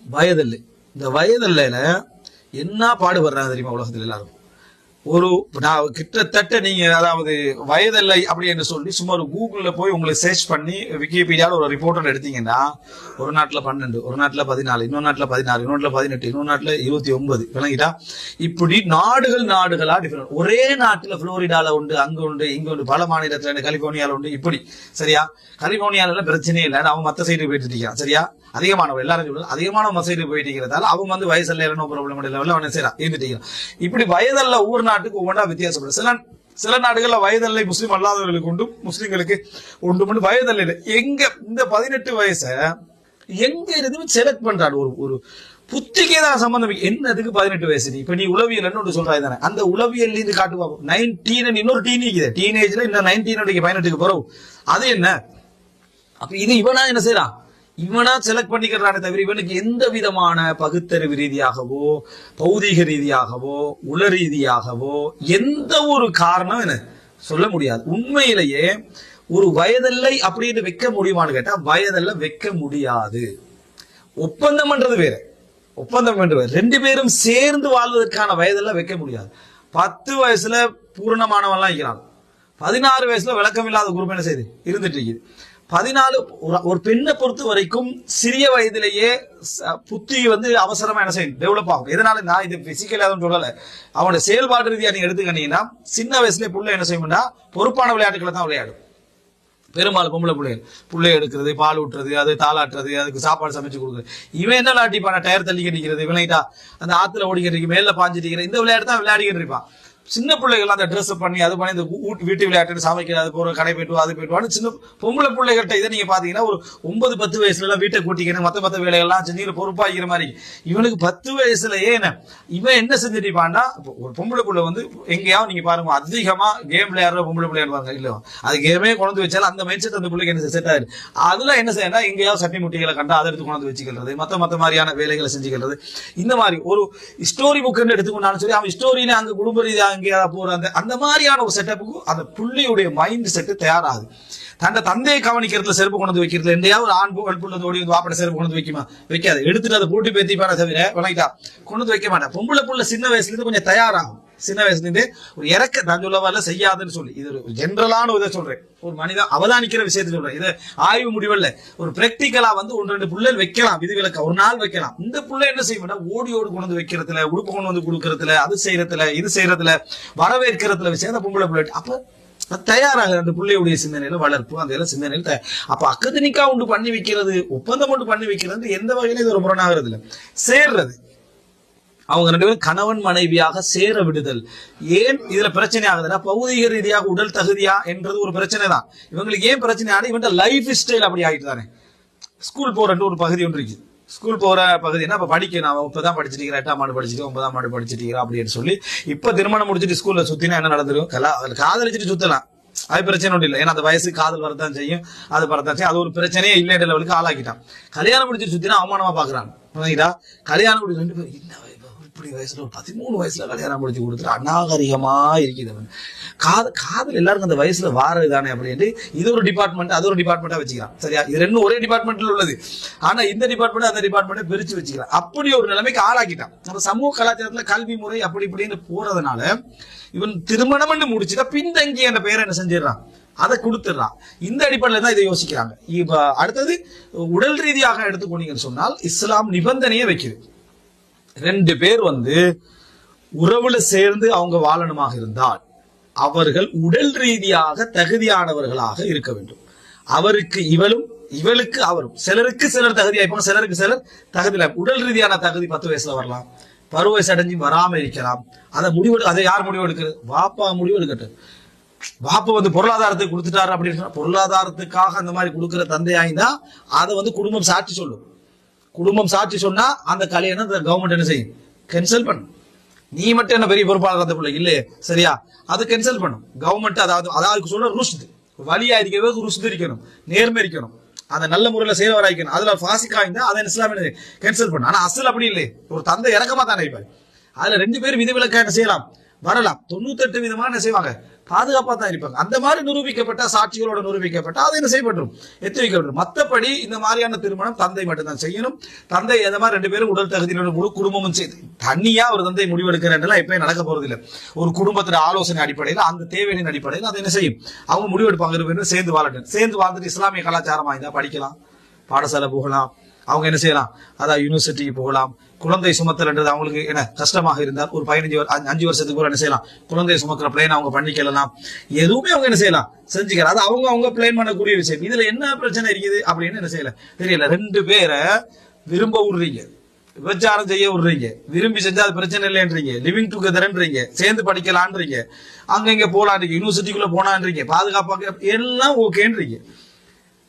வயதல்லை. இந்த வயதல்லையில என்ன பாடுபடுறாங்க தெரியுமா உலகத்தில் எல்லாரும்? ஒரு கிட்டத்தட்ட நீங்க அதாவது வயதில்லை அப்படி என்று சொல்லி சும்மா ஒரு கூகுள்ல போய் உங்களை சர்ச் பண்ணி விக்கிபீடியால ஒரு ரிப்போர்ட் எடுத்தீங்கன்னா ஒரு நாட்டுல 12, ஒரு நாட்டுல 14, இன்னொரு நாட்டுல 16, இன்னொரு நாட்டுல 18, இன்னொரு நாட்டுல 29 விளங்கிட்டா? இப்படி நாடுகளா டிஃபரெண்ட். ஒரே நாட்டுல புளோரிடால உண்டு, அங்க உண்டு, இங்க உண்டு, பல மாநிலத்துல கலிபோர்னியால உண்டு. இப்படி சரியா? கலிபோர்னியால பிரச்சனையே இல்லை, அவன் மத்த சைடு போயிட்டு இருக்கான். சரியா? அதிகமானவங்க எல்லாரும் அதிகமான சைடு போயிட்டு இருக்கிறதால அவங்க வந்து வயசல்ல நோ ப்ராப்ளம் இல்லை அவன் செய்யறான் இருந்துட்டு. இப்படி வயதல்ல ஒவ்வொரு நாட்டுக்கு ஒவ்வொன்றா வித்தியாசப்படும். சில நாடுகள்ல வயதல்லை முஸ்லீம் அல்லாதவர்களுக்கு உண்டு, முஸ்லீம்களுக்கு உண்டு. வயதல்ல எங்க இந்த 18 வயசை எங்க இருந்து செலக்ட் பண்றாரு? ஒரு புத்திக்கு ஏதாவது சம்பந்தம் என்னதுக்கு 18 வயசு? இப்ப நீ உளவியல் சொல்றாய் தானே, அந்த உளவியல் இருந்து காட்டுவா 19 இன்னொரு டீனேஜ்ல இந்த 19 18க்கு பிறகு அது என்ன? அப்ப இது இவனா என்ன செய்யறான்? இவனா செலக்ட் பண்ணிக்கிறானே தவிர இவனுக்கு எந்த விதமான பகுத்தறிவு ரீதியாகவோ பௌதீக ரீதியாகவோ உள ரீதியாகவோ எந்த ஒரு காரணம் என்ன சொல்ல முடியாது. உண்மையிலேயே ஒரு வயதல்லை அப்படின்னு வைக்க முடியுமான்னு கேட்டா வயதல்ல வைக்க முடியாது. ஒப்பந்தம் பண்றது வேற, ஒப்பந்தம் பண்றது வேற. 2 பேரும் சேர்ந்து வாழ்வதற்கான வயதெல்லாம் வைக்க முடியாது. 10 வயசுல பூரணமானவன்லாம் இருக்கிறான், 16 வயசுல விளக்கம் இல்லாத குரூப் என்ன செய்யுது இருந்துட்டு இருக்குது. 14 ஒரு பெண்ணை பொறுத்த வரைக்கும் சிறிய வயதிலேயே புத்தி வந்து அவசரமா என்ன செய்யும் டெவலப் ஆகும். எதனால நான் இது பிசிக்கலா சொல்லல, அவனோட செயல்பாடு ரீதியா நீங்க எடுத்துக்கிட்டீங்கன்னா சின்ன வயசுல புள்ள என்ன செய்யும்னா பொறுப்பான விளையாட்டுகளை தான் விளையாடும். பெரும்பாலும் பொம்பளை புள்ளைய எடுக்கிறது, பால் ஊட்டுறது, அது தாளாட்டுறது, அதுக்கு சாப்பாடு சமைச்சு கொடுக்குறது. இவன் என்ன விளையாட்டிப்பான டயர் தள்ளி கட்டிக்கிறது, விளையாட்டா அந்த ஆத்துல ஓடிக்கிட்டு மேல பாஞ்சிட்டு இந்த விளையாட்டு தான் விளையாடிக்கிட்டு இருப்பான். சின்ன பிள்ளைகள் அந்த ட்ரெஸ் பண்ணி அது பண்ணி இந்த வீட்டு விளையாட்டு சமைக்கிறது, போற கடை போயிட்டு அது போயிட்டு சின்ன பொம்பளை பிள்ளைகள்கிட்ட இதை நீங்க பாத்தீங்கன்னா ஒரு 9-10 வயசுல எல்லாம் வீட்டை கூட்டிக்கணும், மத்த வேலைகள்லாம் செஞ்சு பொறுப்பாகிற மாதிரி. இவனுக்கு 10 வயசுலயே இவன் என்ன செஞ்சிருப்பான்னா, ஒரு பொம்பளை பிள்ளை வந்து எங்கேயாவது நீங்க பாருங்க அதிகமா கேம் விளையாடுற பொம்பளை விளையாடுவாங்க இல்ல, அது கேமே கொண்டு வச்சாலும் அந்த மைண்ட் செட் அந்த பிள்ளைக்கு என்ன செட் ஆயிரு. அதுல என்ன செய்யணும், எங்கேயாவது சட்டி முட்டிகளை கண்டா அதை எடுத்து கொண்டு வச்சுக்கிறது, மத்த மாதிரியான வேலைகளை செஞ்சுக்கிறது. இந்த மாதிரி ஒரு ஸ்டோரி புக் எடுத்துக்கொண்டாலும் சரி, அவன் ஸ்டோரியில அங்க குடும்ப ரீதியாக போற அந்த மாதிரியான ஒரு செட்டப்புக்கு அந்த புள்ளியுடைய மைண்ட் செட் தயாராகுது. தன்னை தந்தையை கவனிக்கிறதுல செருப்பு கொண்டு வைக்கிறதுல எந்தையாவது ஒரு ஆண் புள்ள ஓடி வந்து வாப்பட செருப்பு கொண்டு வைக்குமா? வைக்காது. எடுத்துட்டு அதை போட்டு பேத்திப்பான தவிர விளங்கிட்டா கொண்டு வைக்க மாட்டேன். பொம்பளை புள்ள சின்ன வயசுல இருந்து கொஞ்சம் தயாராகும். சின்ன வயசுல இருந்து ஒரு இறக்க நான் சொல்லவால செய்யாதுன்னு சொல்லி இது ஒரு ஜென்ரலான இதை சொல்றேன், ஒரு மனிதன் அவதானிக்கிற விஷயத்தை சொல்றேன். இது ஆய்வு முடிவல்ல, ஒரு பிராக்டிக்கலா வந்து 1-2 புள்ளைகள் வைக்கலாம், விதிவிலக்க ஒரு நாள் வைக்கலாம். இந்த புள்ள என்ன செய்யணும், ஓடி கொண்டு வந்து வைக்கிறதுல, உடுப்பு கொண்டு வந்து கொடுக்கறதுல, அது செய்யறதுல, இது செய்யறதுல, வரவேற்கிறதுல விஷயம் அந்த பொம்பளை பிள்ளை அப்ப தயாராக அந்த பிள்ளையுடைய சிந்தனையில வளர்ப்பு அந்த சிந்தனையில அப்ப அக்கதனிக்கா உண்டு பண்ணி வைக்கிறது, ஒப்பந்தம் கொண்டு பண்ணி வைக்கிறது எந்த வகையில இது ஒரு முரணாகிறது இல்லை. சேர்றது அவங்க 2 பேரும் கணவன் மனைவியாக சேர விடுதல் ஏன் இதுல பிரச்சனை ஆகுதுன்னா, பௌதிக ரீதியாக உடல் தகுதியா என்றது ஒரு பிரச்சனை தான். இவங்களுக்கு ஏன் பிரச்சனை ஆனா இவன் லைஃப் ஸ்டைல் அப்படி ஆகிட்டு தானே. ஸ்கூல் போற ஒரு பகுதி ஒன்று இருக்கு. ஸ்கூல் போற பகுதி என்ன, இப்ப படிக்கணும், இப்பதான் படிச்சுட்டு 8ஆம் ஆண்டு படிச்சுட்டு 9ஆம் ஆண்டு படிச்சுட்டு அப்படின்னு சொல்லி இப்ப திருமணம் முடிச்சுட்டு ஸ்கூல்ல சுத்தினா என்ன நடந்துரும், காதலிச்சுட்டு சுத்தலாம், அது பிரச்சனை ஒன்றும் இல்லை. ஏன்னா அந்த வயசுக்கு காதல் வரத்தான் செய்யும், அது வரத்தான் செய்யும், அது ஒரு பிரச்சனையே இல்லைன்ற லெவலுக்கு ஆளாக்கிட்டான். கல்யாணம் முடிச்சு சுத்தினா அவமானமா பாக்குறான். கல்யாணம் முடிச்சு 2 பேரும் என்ன இப்படி வயசுல 13 வயசுல கல்யாணம் முடிச்சு கொடுத்துட்டு அநாகரிகமா இருக்குது. காதல் எல்லாருக்கும் அந்த வயசுல வாரது தானே அப்படின்ட்டு இது ஒரு டிபார்ட்மெண்ட் அது ஒரு டிபார்ட்மெண்டா வச்சுக்கிறான். சரியா? இது 2 ஒரே டிபார்ட்மெண்ட்ல உள்ளது, ஆனா இந்த டிபார்ட்மெண்ட் அந்த டிபார்ட்மெண்ட் பிரிச்சு வச்சுக்கிறான். அப்படி ஒரு நிலைமைக்கு ஆளாக்கிட்டான். நம்ம சமூக கலாச்சாரத்துல கல்வி முறை அப்படி இப்படின்னு போறதுனால இவன் திருமணம் முடிச்சுட்டா பின்தங்கி என்ற பெயரை என்ன செஞ்சிடறான், அதை கொடுத்துடுறான். இந்த அடிப்படையில தான் இதை யோசிக்கிறாங்க. இப்ப அடுத்தது உடல் ரீதியாக எடுத்துக்கொண்டீங்கன்னு சொன்னால் இஸ்லாம் நிபந்தனையே வைக்குது. 2 பேர் வந்து உறவுல சேர்ந்து அவங்க வாழணுமாக இருந்தால் அவர்கள் உடல் ரீதியாக தகுதியானவர்களாக இருக்க வேண்டும். அவருக்கு இவளும் இவளுக்கு அவரும். சிலருக்கு சிலர் தகுதியா இருப்பாங்க, சிலருக்கு சிலர் தகுதியில. உடல் ரீதியான தகுதி 10 வயசுல வரலாம், பருவ வயசு அடைஞ்சு வராம இருக்கலாம். அதை யார் முடிவு எடுக்கிறது? வாப்பா முடிவு எடுக்கட்டும். வாப்பா வந்து பொருளாதாரத்தை கொடுத்துட்டாரு அப்படின்னு சொன்னா பொருளாதாரத்துக்காக அந்த மாதிரி கொடுக்கிற தந்தையாயிருந்தா அதை வந்து குடும்பம் சாட்சி சொல்லும். குடும்பம் சாட்சி சொன்னா அந்த கல்யாணம் கவர்மெண்ட் என்ன செய்யும், கேன்சல் பண்ணும். நீ மட்டும் என்ன பெரிய பொறுப்பாளர் பிள்ளை இல்லையே, சரியா? அது கேன்சல் பண்ணும் கவர்மெண்ட். அதாவது சொல்ற ருஷ்து வழியா இருக்கவே ருஷ்து இருக்கணும், நேர்மை இருக்கணும், அந்த நல்ல முறையில செய்வராய்க்கணும். அதுல பாசிக்கா இருந்தா அதை இஸ்லாம் கேன்சல் பண்ணும். ஆனா அசல் அப்படி இல்லை, ஒரு தந்தை இறக்கமா தானே இருப்பாரு. அதுல 2 பேர் விதிவிலக்கா என்ன செய்யலாம், வரலாம். 98 விதமா என்ன செய்வாங்க, பாதுகாப்பா தான் இருப்பாங்க. அந்த மாதிரி நிரூபிக்கப்பட்ட சாட்சிகளோட நிரூபிக்கப்பட்ட அது என்ன செய்யப்படும், எத்தி வைக்கப்படும். மற்றபடி இந்த மாதிரியான திருமணம் தந்தை மட்டும்தான் செய்யணும். தந்தை எந்த மாதிரி 2 பேரும் உடல் தகுதியோட முழு குடும்பமும் செய்து தனியா ஒரு தந்தை முடிவெடுக்கிறேன் எப்பயும் நடக்க போறது இல்லை. ஒரு குடும்பத்துல ஆலோசனை அடிப்படையில் அந்த தேவையின் அடிப்படையில் அதை என்ன செய்யும், அவங்க முடிவெடுப்பாங்க. சேர்ந்து வாழட்டும். சேர்ந்து வாழ்ந்துட்டு இஸ்லாமிய கலாச்சாரமா இருந்தா படிக்கலாம், பாடசாலை போகலாம், அவங்க என்ன செய்யலாம், அதாவது யூனிவர்சிட்டிக்கு போகலாம். குழந்தை சுமத்தல்ன்றது அவங்களுக்கு என்ன கஷ்டமாக இருந்தால் ஒரு 5 வருஷத்துக்கு கூட என்ன செய்யலாம், குழந்தை சுமக்கிற பிளேன் அவங்க பண்ணிக்கலாம். எதுவுமே அவங்க என்ன செய்யலாம், செஞ்சுக்கலாம். அது அவங்க பிளேன் பண்ணக்கூடிய விஷயம். இதுல என்ன பிரச்சனை இருக்குது அப்படின்னு என்ன செய்யல தெரியல. 2 பேரை விரும்ப விடுறீங்க, விபச்சாரம் செய்ய விடுறீங்க, விரும்பி செஞ்சா அது பிரச்சனை இல்லைன்றீங்க, லிவிங் டுகெதர்ன்றீங்க, சேர்ந்து படிக்கலான்றீங்க, அங்க இங்க போலான்றீங்க, யூனிவர்சிட்டிக்குள்ள போனான்றீங்க, பாதுகாப்பாக எல்லாம் ஓகேன்றீங்க.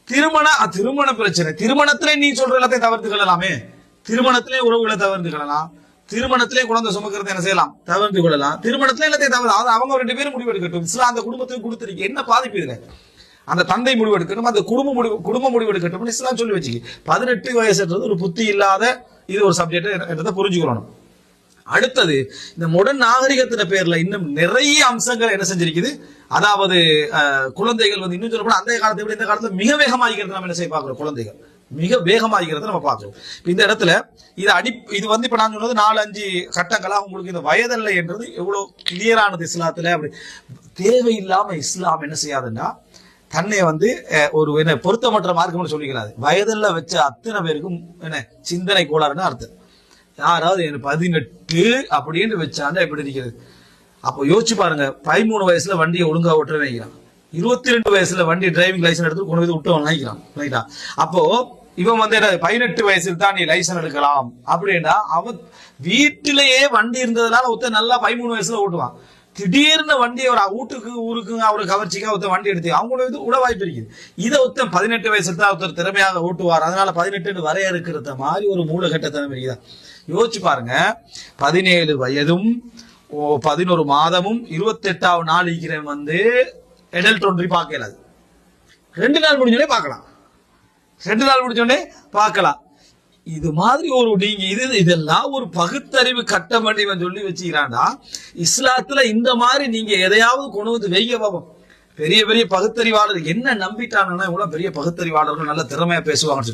திருமண பிரச்சனை, திருமணத்திலே நீ சொல்ற எல்லாத்தையும் தவிர்த்து கொள்ளலாமே. திருமணத்திலே உறவுகளை தவிர்த்து கொள்ளலாம், திருமணத்திலே குழந்தை சுமக்கிறத என்ன செய்யலாம், தவிர்த்து கொள்ளலாம். திருமணத்திலே எல்லாத்தையும் தவிர அவங்க 2 பேரும் முடிவெடுக்கட்டும். இஸ்லாம் அந்த குடும்பத்துக்கு கொடுத்துருக்கு, என்ன பாதிப்பு இதுல, அந்த தந்தை முடிவெடுக்கணும், அந்த குடும்ப முடிவெடுக்கட்டும். இஸ்லாம் சொல்லி வச்சுக்கு 18 வயசுன்றது ஒரு புத்தி இல்லாத இது ஒரு சப்ஜெக்ட் என்றதை புரிஞ்சுக்கணும். அடுத்தது இந்த மாடர்ன் நாகரிகத்தின பேர்ல இன்னும் நிறைய அம்சங்கள் என்ன செஞ்சிருக்குது. அதாவது குழந்தைகள் வந்து இன்னும் சொல்லப்போனா அந்த காலத்தை விட இந்த காலத்துல மிக வேகமாகிறது நம்ம என்ன செய்ய பார்க்கிறோம், குழந்தைகள் மிக வேகமாகிறது நம்ம பார்க்கிறோம். இந்த இடத்துல இது வந்து இப்ப நான் சொன்னது 4-5 கட்டங்களா உங்களுக்கு இந்த வயதல்லை என்றது எவ்வளவு கிளியரானது இஸ்லாத்துல. அப்படி தேவையில்லாம இஸ்லாம் என்ன செய்யாதுன்னா தன்னை வந்து ஒரு என்ன பொருத்தமற்ற மார்க்கம்னு சொல்லிக்கிறாரு. வயதில் வச்ச அத்தனை பேருக்கும் என்ன சிந்தனை கோளாறுன்னு அர்த்தம். யாராவது 18 அப்படின்னு வச்சாண்டா எப்படி இருக்கிறது. அப்போ யோசிச்சு பாருங்க, 13 வயசுல வண்டியை ஒழுங்கா ஓட்டுற வைக்கிறான், 22 வயசுல வண்டி டிரைவிங் லைசன்ஸ் எடுத்து கொண்டு போய் விட்டு நினைக்கிறான், ரைட்டா? அப்போ இவன் வந்து 18 வயசுல தான் நீ லைசன்ஸ் எடுக்கலாம் அப்படின்னா அவன் வீட்டிலேயே வண்டி இருந்ததுனால ஒருத்தர் நல்லா 13 வயசுல ஓட்டுவான். திடீர்னு வண்டி ஒரு வீட்டுக்கு ஊருக்கு அவரு கவர்ச்சிக்கா ஒருத்தர் வண்டி எடுத்து அவங்களோட இது விட வாய்ப்பு இருக்குது. இதை ஒருத்தர் 18 வயசுல தான் ஒருத்தர் திறமையாக ஓட்டுவார், அதனால 18 வரையறுக்கிறத மாதிரி ஒரு மூலகட்டத்தனம் இருக்குதா. யோசிச்சு பாருங்க, 17 வயதும் 11 மாதமும் 28வது நாள் இருக்கிறவன் வந்து எடல்ட் ஒன்றி பார்க்கலாது. 2 நாள் முடிஞ்சோடனே பார்க்கலாம், 2 நாள் முடிஞ்சோடனே பார்க்கலாம். இது மாதிரி ஒரு நீங்க இதெல்லாம் ஒரு பகுத்தறிவு கட்டம் பண்ணி சொல்லி வச்சுக்கிறான்டா. இஸ்லாத்துல இந்த மாதிரி நீங்க எதையாவது கொண்டு வந்து வெய்ய பாப்போம். பெரிய பெரிய பகுத்தறிவாளர் என்ன நம்பிட்டாங்கன்னா இவ்வளவு பெரிய பகுத்தறிவாளர்கள் நல்ல திறமையா பேசுவாங்க,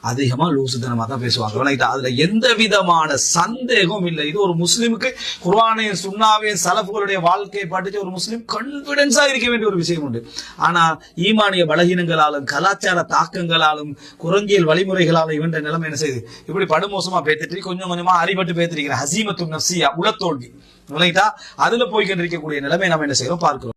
அதிகமா லூசுத்தனமா தான் பேசுவாங்க. அதுல எந்த விதமான சந்தேகமும் இல்லை. இது ஒரு முஸ்லிமுக்கு குர்ஆனையும் சுன்னாவையும் சலஃபுகளுடைய வாழ்க்கையை படிச்ச ஒரு முஸ்லிம் கான்பிடன்ஸா இருக்க வேண்டிய ஒரு விஷயம் உண்டு. ஆனா ஈமானிய பலகீனங்களாலும் கலாச்சார தாக்கங்களாலும் குரங்கியல் வழிமுறைகளாலும் இவன் நிலைமை என்ன செய்யுது, இப்படி படுமோசமா பேத்துட்டு கொஞ்சம் கொஞ்சமா அறிபட்டு பேத்திருக்கிற ஹசீமத்து நஃப்சியா உளத்தோல்வி, அதுல போய்கிட்டு இருக்கக்கூடிய நிலைமை நம்ம என்ன செய்யறோம் பார்க்கிறோம்.